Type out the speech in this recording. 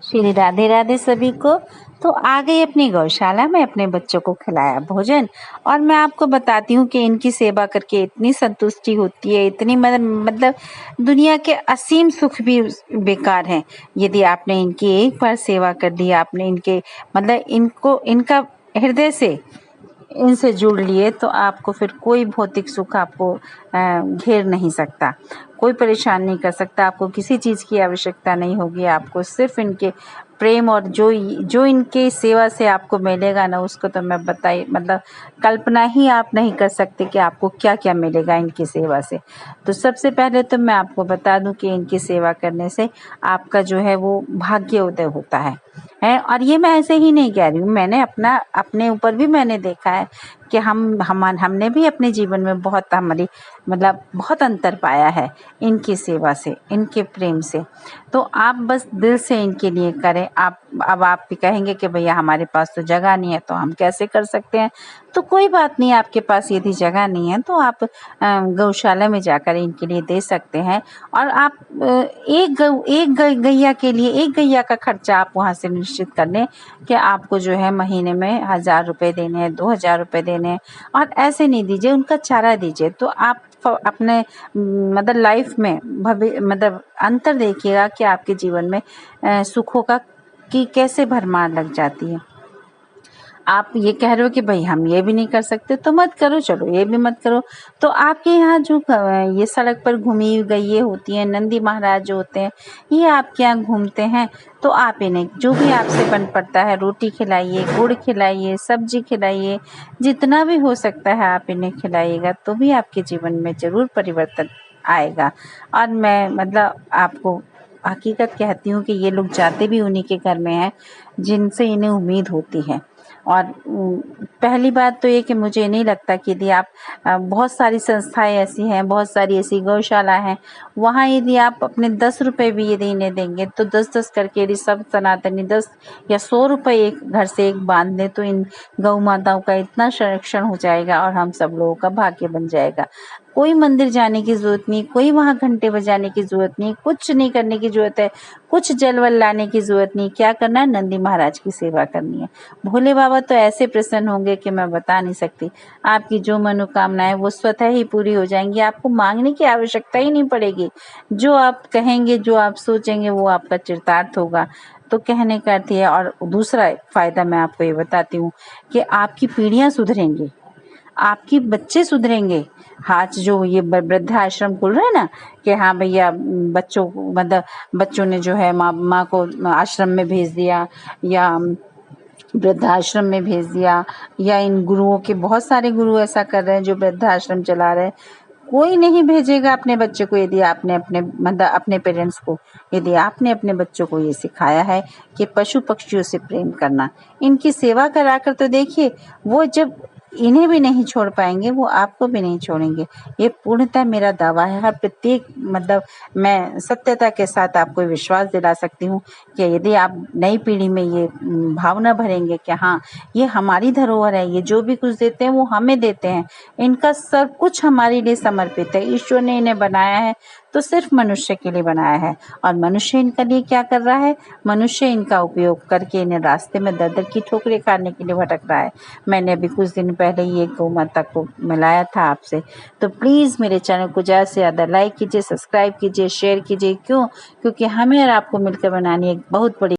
श्री राधे राधे सभी को। तो आ गई अपनी गौशाला में अपने बच्चों को खिलाया भोजन, और मैं आपको बताती हूँ कि इनकी सेवा करके इतनी संतुष्टि होती है, इतनी मतलब दुनिया के असीम सुख भी बेकार हैं यदि आपने इनकी एक बार सेवा कर दी, आपने इनके मतलब इनको इनका हृदय से इनसे जुड़ लिए, तो आपको फिर कोई भौतिक सुख आपको घेर नहीं सकता, कोई परेशान नहीं कर सकता, आपको किसी चीज़ की आवश्यकता नहीं होगी। आपको सिर्फ इनके प्रेम और जो इनके सेवा से आपको मिलेगा ना, उसको तो मैं मतलब कल्पना ही आप नहीं कर सकते कि आपको क्या क्या मिलेगा इनकी सेवा से। तो सबसे पहले तो मैं आपको बता दूं कि इनकी सेवा करने से आपका जो है वो भाग्य उदय होता है। और ये मैं ऐसे ही नहीं कह रही हूँ, मैंने अपने ऊपर भी मैंने देखा है कि हमने भी अपने जीवन में हमारी मतलब बहुत अंतर पाया है इनकी सेवा से, इनके प्रेम से। तो आप बस दिल से इनके लिए करें। अब आप भी कहेंगे कि भैया हमारे पास तो जगह नहीं है, तो हम कैसे कर सकते हैं? तो कोई बात नहीं, आपके पास यदि जगह नहीं है तो आप गौशाला में जाकर इनके लिए दे सकते हैं। और आप एक गैया के लिए, एक गैया का खर्चा आप वहाँ से निश्चित कर लें कि आपको जो है महीने में 1000 रुपये देने हैं, 2000 रुपये देने हैं। और ऐसे नहीं दीजिए, उनका चारा दीजिए, तो आप अपने मतलब लाइफ में मतलब अंतर देखिएगा कि आपके जीवन में सुखों का कि कैसे भरमार लग जाती है। आप ये कह रहे हो कि भाई हम ये भी नहीं कर सकते, तो मत करो, चलो ये भी मत करो। तो आपके यहाँ जो ये सड़क पर घूमी गई होती हैं, नंदी महाराज जो होते हैं, ये आपके यहाँ घूमते हैं, तो आप इन्हें जो भी आपसे बन पड़ता है, रोटी खिलाइए, गुड़ खिलाइए, सब्जी खिलाइए, जितना भी हो सकता है आप इन्हें खिलाइएगा, तो भी आपके जीवन में ज़रूर परिवर्तन आएगा। और मैं मतलब आपको हकीकत कहती हूँ कि ये लोग जाते भी उन्हीं के घर में हैं जिनसे इन्हें उम्मीद होती है। और पहली बात तो ये कि मुझे नहीं लगता कि यदि आप बहुत सारी संस्थाएं ऐसी हैं, बहुत सारी ऐसी गौशाला हैं, वहाँ यदि आप अपने 10 रुपये भी यदि इन्हें देंगे, तो 10-10 करके यदि सब सनातनी 10 या 100 रुपये एक घर से एक बांध दें, तो इन गौ माताओं का इतना संरक्षण हो जाएगा और हम सब लोगों का भाग्य बन जाएगा। कोई मंदिर जाने की ज़रूरत नहीं, कोई वहाँ घंटे बजाने की ज़रूरत नहीं, कुछ नहीं करने की ज़रूरत है, कुछ जल वल लाने की ज़रूरत नहीं। क्या करना है? नंदी महाराज की सेवा करनी है। भोले बाबा तो ऐसे प्रसन्न होंगे कि मैं बता नहीं सकती। आपकी जो मनोकामनाएं वो स्वतः ही पूरी हो जाएंगी, आपको मांगने की आवश्यकता ही नहीं पड़ेगी। जो आप कहेंगे, जो आप सोचेंगे, वो आपका चरितार्थ होगा। तो कहने का अर्थ है। और दूसरा फायदा मैं आपको ये बताती हूँ कि आपकी पीढ़ियां सुधरेंगी, आपके बच्चे सुधरेंगे। आज जो ये वृद्धाश्रम खुल रहे हैं ना, कि हाँ भैया बच्चों मतलब बच्चों ने जो है माँ को आश्रम में भेज दिया या वृद्धाश्रम में भेज दिया, या इन गुरुओं के बहुत सारे गुरु ऐसा कर रहे हैं जो वृद्धाश्रम चला रहे हैं। कोई नहीं भेजेगा अपने बच्चे को यदि आपने अपने पेरेंट्स को, यदि आपने अपने बच्चों को ये सिखाया है कि पशु पक्षियों से प्रेम करना, इनकी सेवा कराकर तो देखिए, वो जब इन्हें भी नहीं छोड़ पाएंगे, वो आपको भी नहीं छोड़ेंगे। ये पूर्णतः मेरा दावा है। हर प्रत्येक मतलब मैं सत्यता के साथ आपको विश्वास दिला सकती हूँ कि यदि आप नई पीढ़ी में ये भावना भरेंगे कि हाँ, ये हमारी धरोहर है, ये जो भी कुछ देते हैं वो हमें देते हैं, इनका सब कुछ हमारे लिए समर्पित है, ईश्वर ने इन्हें बनाया है तो सिर्फ मनुष्य के लिए बनाया है। और मनुष्य इनके लिए क्या कर रहा है? मनुष्य इनका उपयोग करके इन्हें रास्ते में दर-दर की ठोकरें खाने के लिए भटक रहा है। मैंने अभी कुछ दिन पहले ही एक गौ माता को मिलाया था आपसे। तो प्लीज़ मेरे चैनल को ज़्यादा से ज़्यादा लाइक कीजिए, सब्सक्राइब कीजिए, शेयर कीजिए। क्यों? क्योंकि हमें और आपको मिलकर बनानी एक बहुत बड़ी